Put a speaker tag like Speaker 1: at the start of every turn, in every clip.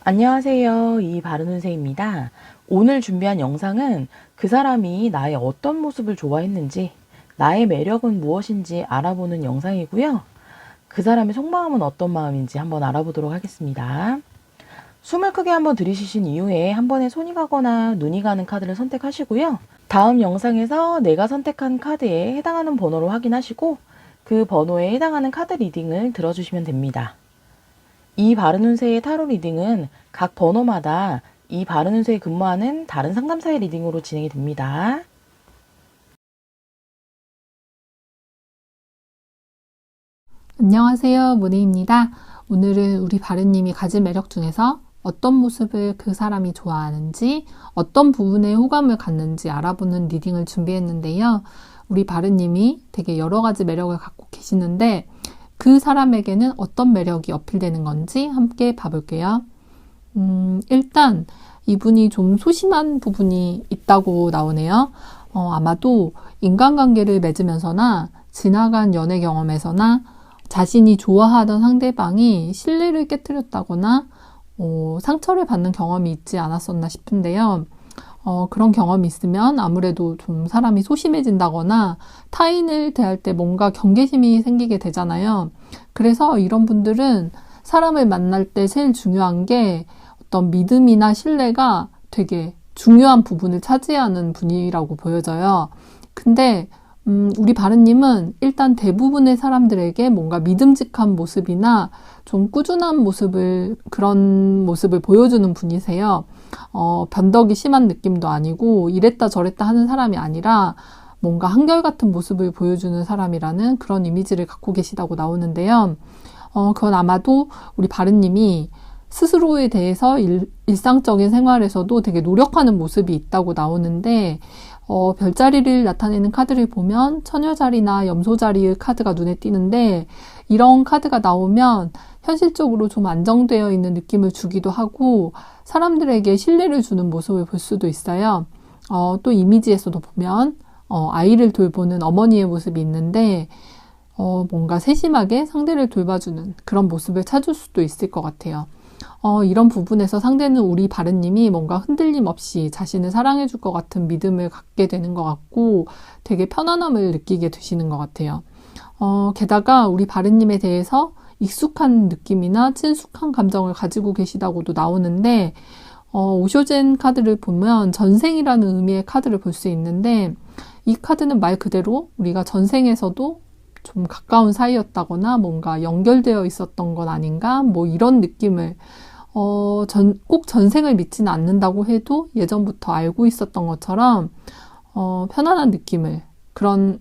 Speaker 1: 안녕하세요. 바른운세입니다. 오늘 준비한 영상은 그 사람이 나의 어떤 모습을 좋아했는지, 나의 매력은 무엇인지 알아보는 영상이고요. 그 사람의 속마음은 어떤 마음인지 한번 알아보도록 하겠습니다. 숨을 크게 한번 들이쉬신 이후에 한 번에 손이 가거나 눈이 가는 카드를 선택하시고요. 다음 영상에서 내가 선택한 카드에 해당하는 번호로 확인하시고 그 번호에 해당하는 카드 리딩을 들어주시면 됩니다. 바른운세의 타로 리딩은 각 번호마다 바른운세에 근무하는 다른 상담사의 리딩으로 진행이 됩니다.
Speaker 2: 안녕하세요, 모네입니다. 오늘은 우리 바른님이 가진 매력 중에서 어떤 모습을 그 사람이 좋아하는지, 어떤 부분에 호감을 갖는지 알아보는 리딩을 준비했는데요. 우리 바른님이 되게 여러 가지 매력을 갖고 계시는데 그 사람에게는 어떤 매력이 어필되는 건지 함께 봐볼게요. 일단 이분이 좀 소심한 부분이 있다고 나오네요. 아마도 인간관계를 맺으면서나 지나간 연애 경험에서나 자신이 좋아하던 상대방이 신뢰를 깨뜨렸다거나 상처를 받는 경험이 있지 않았었나 싶은데요. 그런 경험이 있으면 아무래도 좀 사람이 소심해진다거나 타인을 대할 때 뭔가 경계심이 생기게 되잖아요. 그래서 이런 분들은 사람을 만날 때 제일 중요한 게 어떤 믿음이나 신뢰가 되게 중요한 부분을 차지하는 분이라고 보여져요. 근데 우리 바른님은 일단 대부분의 사람들에게 뭔가 믿음직한 모습이나 좀 꾸준한 그런 모습을 보여주는 분이세요. 변덕이 심한 느낌도 아니고 이랬다 저랬다 하는 사람이 아니라 뭔가 한결같은 모습을 보여주는 사람이라는 그런 이미지를 갖고 계시다고 나오는데요. 그건 아마도 우리 바른님이 스스로에 대해서 일상적인 생활에서도 되게 노력하는 모습이 있다고 나오는데 별자리를 나타내는 카드를 보면 처녀자리나 염소자리의 카드가 눈에 띄는데 이런 카드가 나오면 현실적으로 좀 안정되어 있는 느낌을 주기도 하고 사람들에게 신뢰를 주는 모습을 볼 수도 있어요. 또 이미지에서도 보면 아이를 돌보는 어머니의 모습이 있는데 뭔가 세심하게 상대를 돌봐주는 그런 모습을 찾을 수도 있을 것 같아요. 이런 부분에서 상대는 우리 바른님이 뭔가 흔들림 없이 자신을 사랑해줄 것 같은 믿음을 갖게 되는 것 같고 되게 편안함을 느끼게 되시는 것 같아요. 게다가 우리 바른님에 대해서 익숙한 느낌이나 친숙한 감정을 가지고 계시다고도 나오는데 오쇼젠 카드를 보면 전생이라는 의미의 카드를 볼 수 있는데 이 카드는 말 그대로 우리가 전생에서도 좀 가까운 사이였다거나 뭔가 연결되어 있었던 건 아닌가 뭐 이런 느낌을 꼭 전생을 믿지는 않는다고 해도 예전부터 알고 있었던 것처럼 편안한 느낌을 그런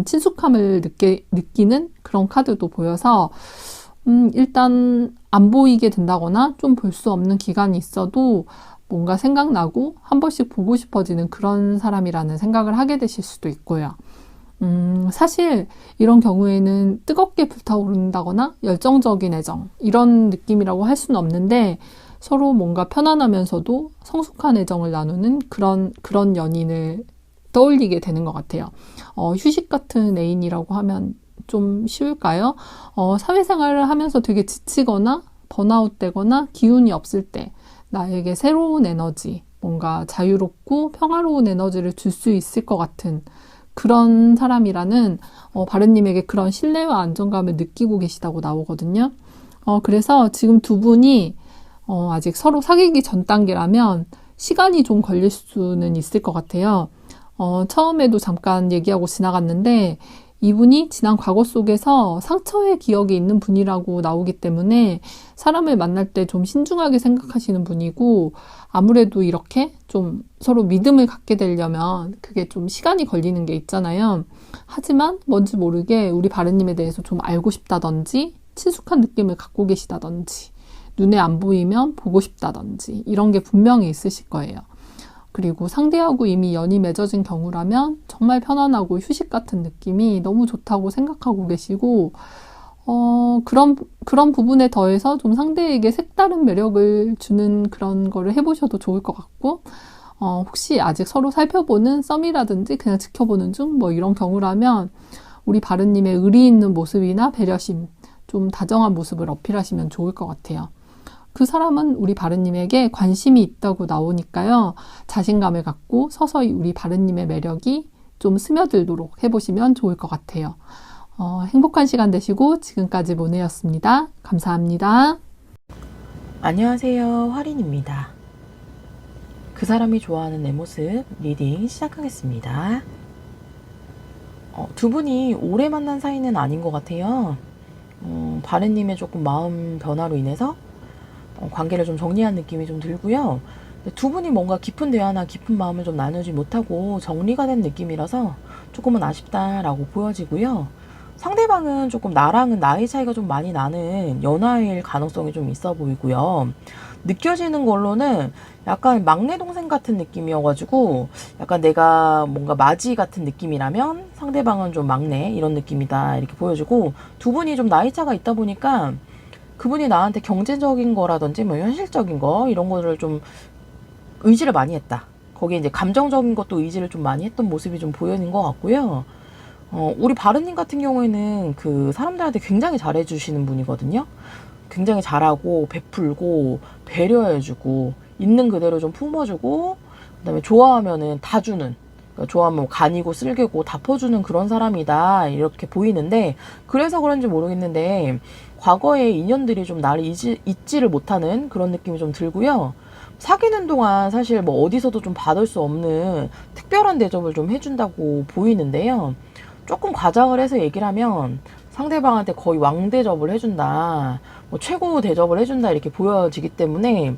Speaker 2: 친숙함을 느끼는 그런 카드도 보여서 일단 안 보이게 된다거나 좀 볼 수 없는 기간이 있어도 뭔가 생각나고 한 번씩 보고 싶어지는 그런 사람이라는 생각을 하게 되실 수도 있고요. 사실 이런 경우에는 뜨겁게 불타오른다거나 열정적인 애정 이런 느낌이라고 할 수는 없는데 서로 뭔가 편안하면서도 성숙한 애정을 나누는 그런 연인을 떠올리게 되는 것 같아요. 휴식 같은 애인이라고 하면 좀 쉬울까요? 사회생활을 하면서 되게 지치거나 번아웃 되거나 기운이 없을 때 나에게 새로운 에너지, 뭔가 자유롭고 평화로운 에너지를 줄 수 있을 것 같은 그런 사람이라는 바른님에게 그런 신뢰와 안정감을 느끼고 계시다고 나오거든요. 그래서 지금 두 분이 아직 서로 사귀기 전 단계라면 시간이 좀 걸릴 수는 있을 것 같아요. 처음에도 잠깐 얘기하고 지나갔는데 이분이 지난 과거 속에서 상처의 기억이 있는 분이라고 나오기 때문에 사람을 만날 때 좀 신중하게 생각하시는 분이고 아무래도 이렇게 좀 서로 믿음을 갖게 되려면 그게 좀 시간이 걸리는 게 있잖아요. 하지만 뭔지 모르게 우리 바른님에 대해서 좀 알고 싶다든지 친숙한 느낌을 갖고 계시다든지 눈에 안 보이면 보고 싶다든지 이런 게 분명히 있으실 거예요. 그리고 상대하고 이미 연이 맺어진 경우라면 정말 편안하고 휴식 같은 느낌이 너무 좋다고 생각하고 계시고 그런 부분에 더해서 좀 상대에게 색다른 매력을 주는 그런 거를 해보셔도 좋을 것 같고 혹시 아직 서로 살펴보는 썸이라든지 그냥 지켜보는 중 뭐 이런 경우라면 우리 바른님의 의리 있는 모습이나 배려심 좀 다정한 모습을 어필하시면 좋을 것 같아요. 그 사람은 우리 바르님에게 관심이 있다고 나오니까요. 자신감을 갖고 서서히 우리 바르님의 매력이 좀 스며들도록 해보시면 좋을 것 같아요. 행복한 시간 되시고 지금까지 모네였습니다. 감사합니다.
Speaker 1: 안녕하세요. 화린입니다. 그 사람이 좋아하는 내 모습 리딩 시작하겠습니다. 두 분이 오래 만난 사이는 아닌 것 같아요. 바른님의 조금 마음 변화로 인해서 관계를 좀 정리한 느낌이 좀 들고요. 두 분이 뭔가 깊은 대화나 깊은 마음을 좀 나누지 못하고 정리가 된 느낌이라서 조금은 아쉽다라고 보여지고요. 상대방은 조금 나랑은 나이 차이가 좀 많이 나는 연하일 가능성이 좀 있어 보이고요. 느껴지는 걸로는 약간 막내 동생 같은 느낌이어가지고 약간 내가 뭔가 맞이 같은 느낌이라면 상대방은 좀 막내 이런 느낌이다 이렇게 보여지고, 두 분이 좀 나이 차가 있다 보니까 그분이 나한테 경제적인 거라든지 뭐 현실적인 거 이런 거를 좀 의지를 많이 했다. 거기에 이제 감정적인 것도 의지를 좀 많이 했던 모습이 좀 보이는 것 같고요. 우리 바른님 같은 경우에는 그 사람들한테 굉장히 잘해주시는 분이거든요. 굉장히 잘하고 베풀고 배려해주고 있는 그대로 좀 품어주고, 그다음에 좋아하면은 다 주는, 그러니까 좋아하면 간이고 쓸개고 다 퍼주는 그런 사람이다 이렇게 보이는데, 그래서 그런지 모르겠는데 과거의 인연들이 좀 나를 잊지를 못하는 그런 느낌이 좀 들고요. 사귀는 동안 사실 뭐 어디서도 좀 받을 수 없는 특별한 대접을 좀 해준다고 보이는데요. 조금 과장을 해서 얘기를 하면 상대방한테 거의 왕대접을 해준다, 뭐 최고 대접을 해준다 이렇게 보여지기 때문에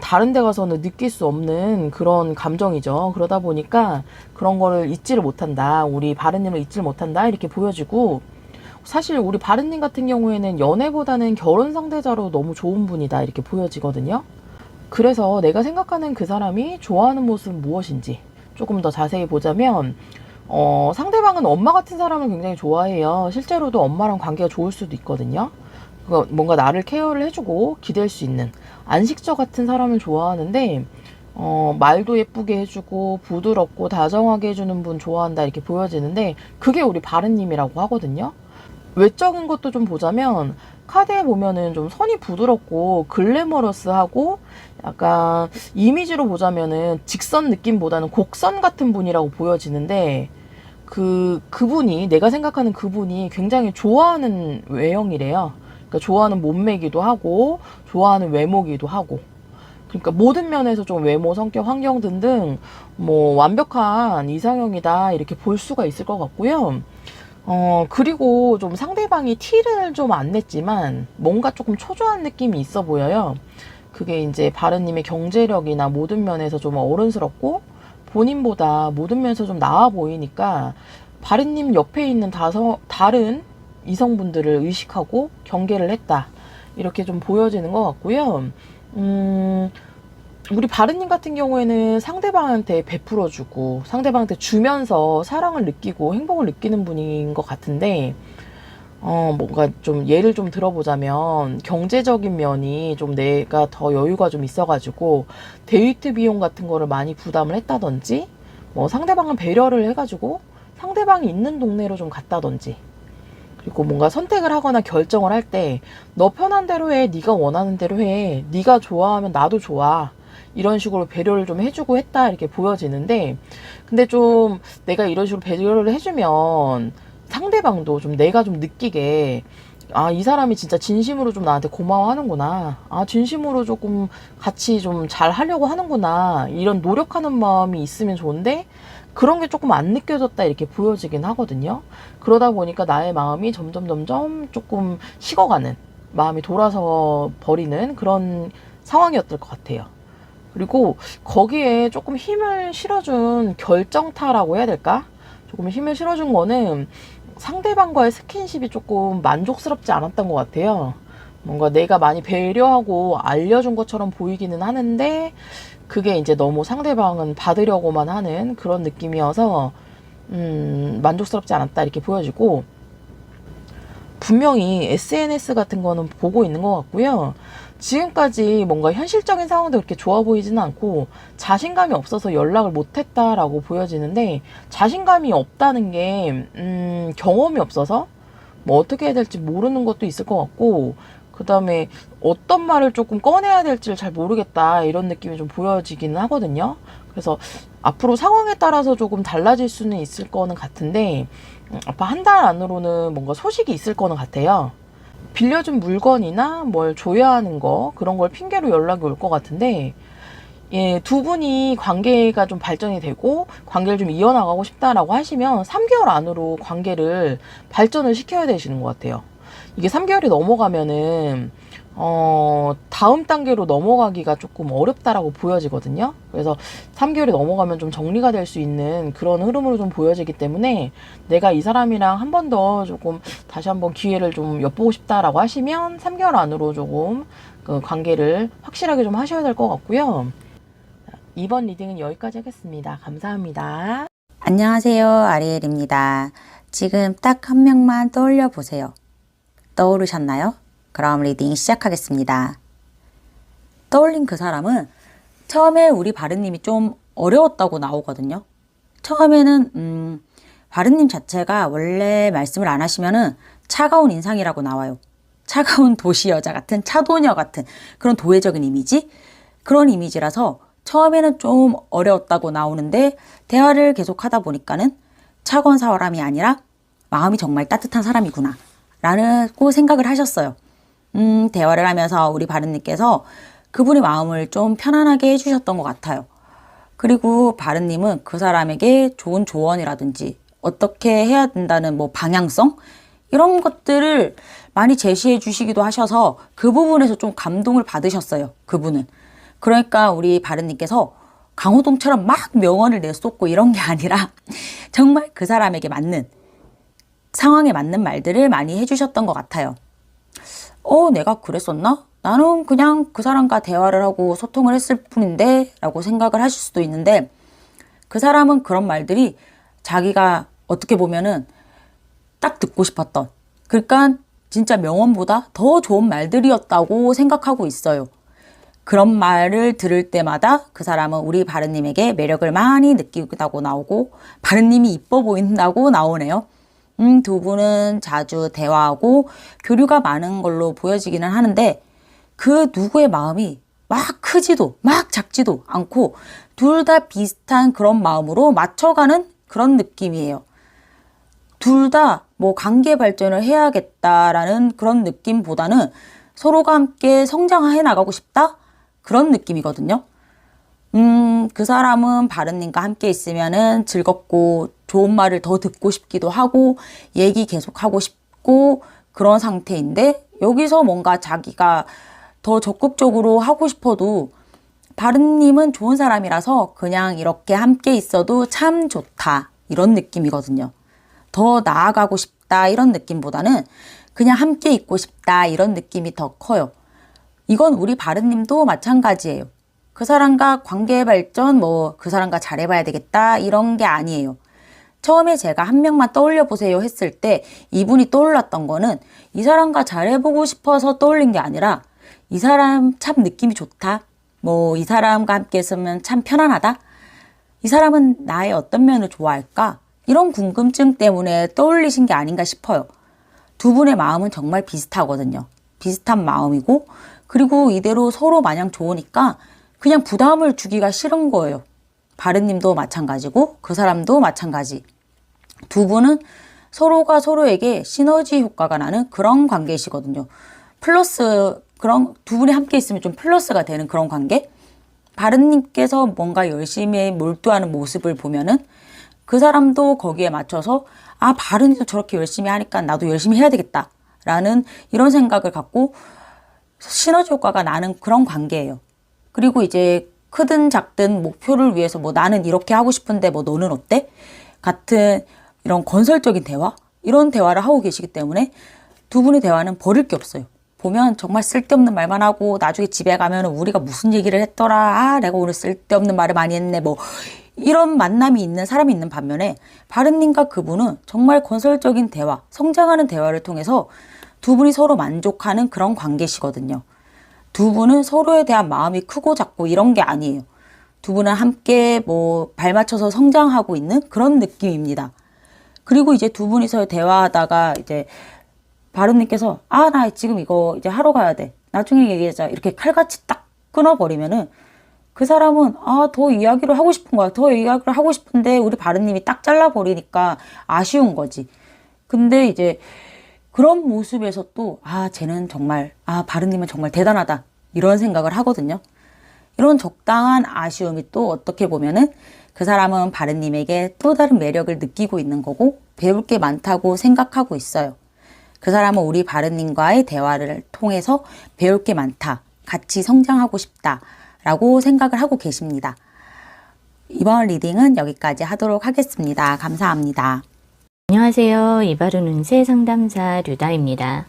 Speaker 1: 다른 데 가서는 느낄 수 없는 그런 감정이죠. 그러다 보니까 그런 거를 잊지를 못한다, 우리 바른님을 잊지를 못한다 이렇게 보여지고, 사실 우리 바른님 같은 경우에는 연애보다는 결혼 상대자로 너무 좋은 분이다 이렇게 보여지거든요. 그래서 내가 생각하는 그 사람이 좋아하는 모습은 무엇인지 조금 더 자세히 보자면, 상대방은 엄마 같은 사람을 굉장히 좋아해요. 실제로도 엄마랑 관계가 좋을 수도 있거든요. 뭔가 나를 케어를 해주고 기댈 수 있는 안식처 같은 사람을 좋아하는데, 말도 예쁘게 해주고 부드럽고 다정하게 해주는 분 좋아한다 이렇게 보여지는데, 그게 우리 바른님이라고 하거든요. 외적인 것도 좀 보자면 카드에 보면은 좀 선이 부드럽고 글래머러스하고 약간 이미지로 보자면은 직선 느낌보다는 곡선 같은 분이라고 보여지는데, 그분이, 내가 생각하는 그분이 굉장히 좋아하는 외형이래요. 그러니까 좋아하는 몸매기도 하고 좋아하는 외모기도 하고, 그러니까 모든 면에서 좀 외모, 성격, 환경 등등 뭐 완벽한 이상형이다 이렇게 볼 수가 있을 것 같고요. 그리고 좀 상대방이 티를 좀 안 냈지만 뭔가 조금 초조한 느낌이 있어 보여요. 그게 이제 바른님의 경제력이나 모든 면에서 좀 어른스럽고 본인보다 모든 면에서 좀 나아 보이니까 바른님 옆에 있는 다른 이성분들을 의식하고 경계를 했다 이렇게 좀 보여지는 것 같고요. 우리 바른님 같은 경우에는 상대방한테 베풀어주고 상대방한테 주면서 사랑을 느끼고 행복을 느끼는 분인 것 같은데, 뭔가 좀 예를 좀 들어보자면 경제적인 면이 좀 내가 더 여유가 좀 있어가지고 데이트 비용 같은 거를 많이 부담을 했다든지, 뭐 상대방은 배려를 해가지고 상대방이 있는 동네로 좀 갔다든지, 그리고 뭔가 선택을 하거나 결정을 할 때 너 편한 대로 해, 네가 원하는 대로 해, 네가 좋아하면 나도 좋아 이런 식으로 배려를 좀 해주고 했다 이렇게 보여지는데, 근데 좀 내가 이런 식으로 배려를 해주면 상대방도 좀 내가 좀 느끼게, 아, 이 사람이 진짜 진심으로 좀 나한테 고마워하는구나, 아, 진심으로 조금 같이 좀 잘 하려고 하는구나 이런 노력하는 마음이 있으면 좋은데, 그런 게 조금 안 느껴졌다 이렇게 보여지긴 하거든요. 그러다 보니까 나의 마음이 점점 조금 식어가는, 마음이 돌아서 버리는 그런 상황이었을 것 같아요. 그리고 거기에 조금 힘을 실어준 결정타라고 해야 될까? 조금 힘을 실어준 거는 상대방과의 스킨십이 조금 만족스럽지 않았던 것 같아요. 뭔가 내가 많이 배려하고 알려준 것처럼 보이기는 하는데 그게 이제 너무 상대방은 받으려고만 하는 그런 느낌이어서 만족스럽지 않았다 이렇게 보여지고, 분명히 SNS 같은 거는 보고 있는 것 같고요. 지금까지 뭔가 현실적인 상황도 그렇게 좋아 보이지는 않고 자신감이 없어서 연락을 못했다라고 보여지는데, 자신감이 없다는 게 경험이 없어서 뭐 어떻게 해야 될지 모르는 것도 있을 것 같고, 그 다음에 어떤 말을 조금 꺼내야 될지를 잘 모르겠다 이런 느낌이 좀 보여지기는 하거든요. 그래서 앞으로 상황에 따라서 조금 달라질 수는 있을 거는 같은데 아빠 한 달 안으로는 뭔가 소식이 있을 거는 같아요. 빌려준 물건이나 뭘 줘야 하는 거 그런 걸 핑계로 연락이 올 것 같은데 예, 두 분이 관계가 좀 발전이 되고 관계를 좀 이어나가고 싶다라고 하시면 3개월 안으로 관계를 발전을 시켜야 되시는 것 같아요. 이게 3개월이 넘어가면은 다음 단계로 넘어가기가 조금 어렵다라고 보여지거든요. 그래서 3개월이 넘어가면 좀 정리가 될 수 있는 그런 흐름으로 좀 보여지기 때문에 내가 이 사람이랑 한 번 더 조금 다시 한번 기회를 좀 엿보고 싶다라고 하시면 3개월 안으로 조금 그 관계를 확실하게 좀 하셔야 될 것 같고요. 이번 리딩은 여기까지 하겠습니다. 감사합니다.
Speaker 3: 안녕하세요. 아리엘입니다. 지금 딱 한 명만 떠올려 보세요. 떠오르셨나요? 그럼 리딩 시작하겠습니다. 떠올린 그 사람은 처음에 우리 바르님이 좀 어려웠다고 나오거든요. 처음에는 바르님 자체가 원래 말씀을 안 하시면은 차가운 인상이라고 나와요. 차가운 도시 여자 같은 차도녀 같은 그런 도회적인 이미지? 그런 이미지라서 처음에는 좀 어려웠다고 나오는데 대화를 계속 하다 보니까는 차가운 사람이 아니라 마음이 정말 따뜻한 사람이구나 라고 생각을 하셨어요. 대화를 하면서 우리 바른님께서 그분의 마음을 좀 편안하게 해주셨던 것 같아요. 그리고 바른님은 그 사람에게 좋은 조언이라든지 어떻게 해야 된다는 뭐 방향성? 이런 것들을 많이 제시해 주시기도 하셔서 그 부분에서 좀 감동을 받으셨어요. 그분은. 그러니까 우리 바른님께서 강호동처럼 막 명언을 내쏟고 이런 게 아니라 정말 그 사람에게 맞는 상황에 맞는 말들을 많이 해주셨던 것 같아요. 내가 그랬었나? 나는 그냥 그 사람과 대화를 하고 소통을 했을 뿐인데 라고 생각을 하실 수도 있는데 그 사람은 그런 말들이 자기가 어떻게 보면은 딱 듣고 싶었던 그러니까 진짜 명언보다 더 좋은 말들이었다고 생각하고 있어요. 그런 말을 들을 때마다 그 사람은 우리 바른님에게 매력을 많이 느끼다고 나오고 바른님이 이뻐 보인다고 나오네요. 두 분은 자주 대화하고 교류가 많은 걸로 보여지기는 하는데 그 누구의 마음이 막 크지도 막 작지도 않고 둘 다 비슷한 그런 마음으로 맞춰가는 그런 느낌이에요. 둘 다 뭐 관계 발전을 해야겠다라는 그런 느낌보다는 서로가 함께 성장해 나가고 싶다? 그런 느낌이거든요. 그 사람은 바른님과 함께 있으면은 즐겁고 좋은 말을 더 듣고 싶기도 하고 얘기 계속하고 싶고 그런 상태인데 여기서 뭔가 자기가 더 적극적으로 하고 싶어도 바른님은 좋은 사람이라서 그냥 이렇게 함께 있어도 참 좋다 이런 느낌이거든요. 더 나아가고 싶다 이런 느낌보다는 그냥 함께 있고 싶다 이런 느낌이 더 커요. 이건 우리 바른님도 마찬가지예요. 그 사람과 관계 발전, 그 사람과 잘해봐야 되겠다 이런 게 아니에요. 처음에 제가 한 명만 떠올려 보세요 했을 때 이분이 떠올랐던 거는 이 사람과 잘해보고 싶어서 떠올린 게 아니라 이 사람 참 느낌이 좋다. 이 사람과 함께 있으면 참 편안하다. 이 사람은 나의 어떤 면을 좋아할까? 이런 궁금증 때문에 떠올리신 게 아닌가 싶어요. 두 분의 마음은 정말 비슷하거든요. 비슷한 마음이고 그리고 이대로 서로 마냥 좋으니까 그냥 부담을 주기가 싫은 거예요. 바른님도 마찬가지고 그 사람도 마찬가지. 두 분은 서로가 서로에게 시너지 효과가 나는 그런 관계이시거든요. 플러스 그런 두 분이 함께 있으면 좀 플러스가 되는 그런 관계? 바른님께서 뭔가 열심히 몰두하는 모습을 보면은 그 사람도 거기에 맞춰서 바른이도 저렇게 열심히 하니까 나도 열심히 해야 되겠다 라는 이런 생각을 갖고 시너지 효과가 나는 그런 관계예요. 그리고 이제 크든 작든 목표를 위해서 나는 이렇게 하고 싶은데 너는 어때? 같은 이런 건설적인 대화? 이런 대화를 하고 계시기 때문에 두 분의 대화는 버릴 게 없어요. 보면 정말 쓸데없는 말만 하고 나중에 집에 가면 우리가 무슨 얘기를 했더라. 내가 오늘 쓸데없는 말을 많이 했네. 이런 만남이 있는 사람이 있는 반면에 바른님과 그분은 정말 건설적인 대화, 성장하는 대화를 통해서 두 분이 서로 만족하는 그런 관계시거든요. 두 분은 서로에 대한 마음이 크고 작고 이런 게 아니에요. 두 분은 함께 발 맞춰서 성장하고 있는 그런 느낌입니다. 그리고 이제 두 분이서 대화하다가 이제 바른님께서 나 지금 이거 이제 하러 가야 돼. 나중에 얘기하자. 이렇게 칼같이 딱 끊어버리면은 그 사람은 더 이야기를 하고 싶은 거야. 더 이야기를 하고 싶은데 우리 바른님이 딱 잘라버리니까 아쉬운 거지. 근데 이제 그런 모습에서 또 쟤는 정말 바른님은 정말 대단하다. 이런 생각을 하거든요. 이런 적당한 아쉬움이 또 어떻게 보면은 그 사람은 바른님에게 또 다른 매력을 느끼고 있는 거고 배울 게 많다고 생각하고 있어요. 그 사람은 우리 바른님과의 대화를 통해서 배울 게 많다. 같이 성장하고 싶다. 라고 생각을 하고 계십니다. 이번 리딩은 여기까지 하도록 하겠습니다. 감사합니다.
Speaker 4: 안녕하세요. 이바른 운세 상담사 류다입니다.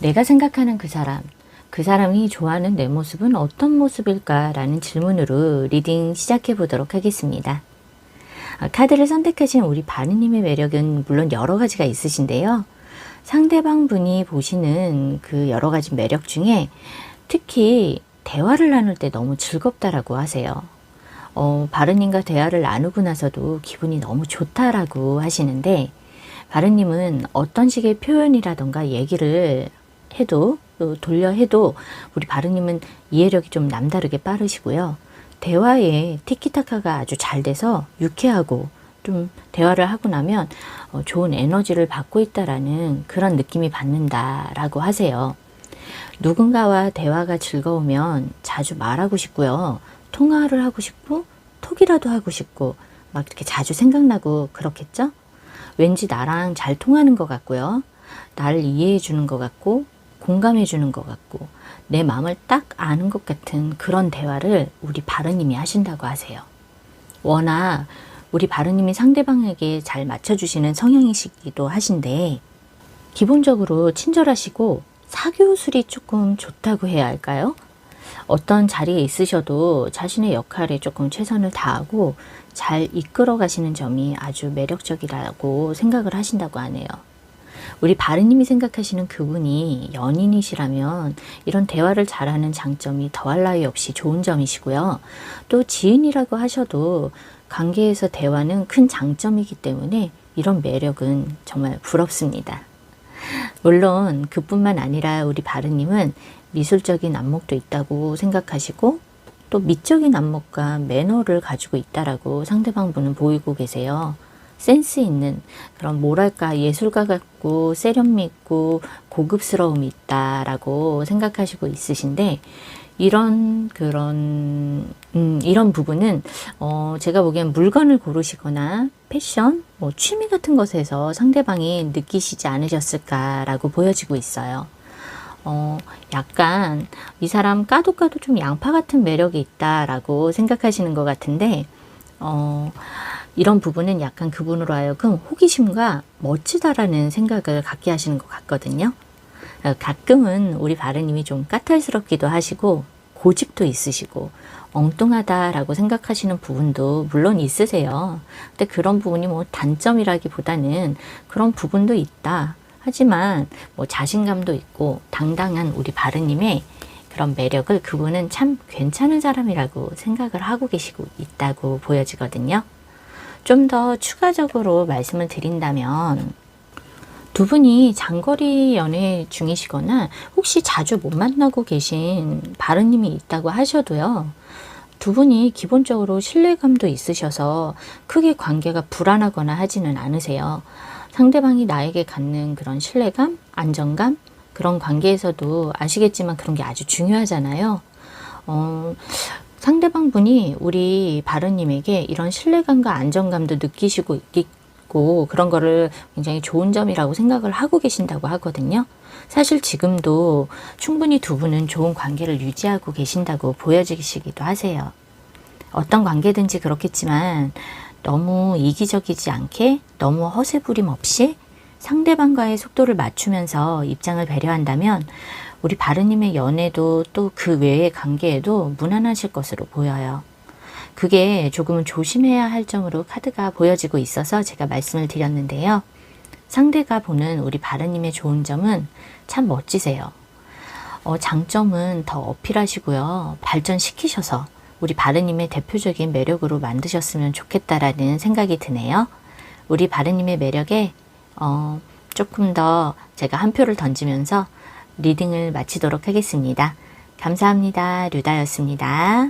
Speaker 4: 내가 생각하는 그 사람이 좋아하는 내 모습은 어떤 모습일까? 라는 질문으로 리딩 시작해 보도록 하겠습니다. 카드를 선택하신 우리 바른님의 매력은 물론 여러 가지가 있으신데요. 상대방 분이 보시는 그 여러 가지 매력 중에 특히 대화를 나눌 때 너무 즐겁다라고 하세요. 바른님과 대화를 나누고 나서도 기분이 너무 좋다라고 하시는데, 바른님은 어떤 식의 표현이라던가 얘기를 해도 돌려 해도 우리 바른님은 이해력이 좀 남다르게 빠르시고요. 대화에 티키타카가 아주 잘 돼서 유쾌하고 좀 대화를 하고 나면 좋은 에너지를 받고 있다라는 그런 느낌이 받는다라고 하세요. 누군가와 대화가 즐거우면 자주 말하고 싶고요. 통화를 하고 싶고 톡이라도 하고 싶고 막 이렇게 자주 생각나고 그렇겠죠? 왠지 나랑 잘 통하는 것 같고요. 나를 이해해 주는 것 같고 공감해 주는 것 같고 내 마음을 딱 아는 것 같은 그런 대화를 우리 바른님이 하신다고 하세요. 워낙 우리 바른님이 상대방에게 잘 맞춰주시는 성향이시기도 하신데 기본적으로 친절하시고 사교술이 조금 좋다고 해야 할까요? 어떤 자리에 있으셔도 자신의 역할에 조금 최선을 다하고 잘 이끌어 가시는 점이 아주 매력적이라고 생각을 하신다고 하네요. 우리 바른님이 생각하시는 그분이 연인이시라면 이런 대화를 잘하는 장점이 더할 나위 없이 좋은 점이시고요. 또 지인이라고 하셔도 관계에서 대화는 큰 장점이기 때문에 이런 매력은 정말 부럽습니다. 물론 그뿐만 아니라 우리 바른님은 미술적인 안목도 있다고 생각하시고 또 미적인 안목과 매너를 가지고 있다라고 상대방 분은 보이고 계세요. 센스 있는 그런 뭐랄까 예술가 같고 세련미 있고 고급스러움이 있다라고 생각하시고 있으신데 이런 부분은 제가 보기엔 물건을 고르시거나 패션, 취미 같은 것에서 상대방이 느끼시지 않으셨을까라고 보여지고 있어요. 약간 이 사람 까도 좀 양파 같은 매력이 있다라고 생각하시는 것 같은데 이런 부분은 약간 그분으로 하여금 호기심과 멋지다라는 생각을 갖게 하시는 것 같거든요. 가끔은 우리 바른님이 좀 까탈스럽기도 하시고 고집도 있으시고 엉뚱하다라고 생각하시는 부분도 물론 있으세요. 근데 그런 부분이 단점이라기보다는 그런 부분도 있다. 하지만 자신감도 있고 당당한 우리 바른님의 그런 매력을 그분은 참 괜찮은 사람이라고 생각을 하고 계시고 있다고 보여지거든요. 좀 더 추가적으로 말씀을 드린다면 두 분이 장거리 연애 중이시거나 혹시 자주 못 만나고 계신 바른님이 있다고 하셔도요. 두 분이 기본적으로 신뢰감도 있으셔서 크게 관계가 불안하거나 하지는 않으세요. 상대방이 나에게 갖는 그런 신뢰감, 안정감, 그런 관계에서도 아시겠지만 그런 게 아주 중요하잖아요. 상대방 분이 우리 바른님에게 이런 신뢰감과 안정감도 느끼시고 있고 그런 거를 굉장히 좋은 점이라고 생각을 하고 계신다고 하거든요. 사실 지금도 충분히 두 분은 좋은 관계를 유지하고 계신다고 보여지시기도 하세요. 어떤 관계든지 그렇겠지만 너무 이기적이지 않게 너무 허세부림 없이 상대방과의 속도를 맞추면서 입장을 배려한다면 우리 바른님의 연애도 또 그 외의 관계에도 무난하실 것으로 보여요. 그게 조금은 조심해야 할 점으로 카드가 보여지고 있어서 제가 말씀을 드렸는데요. 상대가 보는 우리 바른님의 좋은 점은 참 멋지세요. 장점은 더 어필하시고요. 발전시키셔서 우리 바른님의 대표적인 매력으로 만드셨으면 좋겠다라는 생각이 드네요. 우리 바른님의 매력에 조금 더 제가 한 표를 던지면서 리딩을 마치도록 하겠습니다. 감사합니다. 류다였습니다.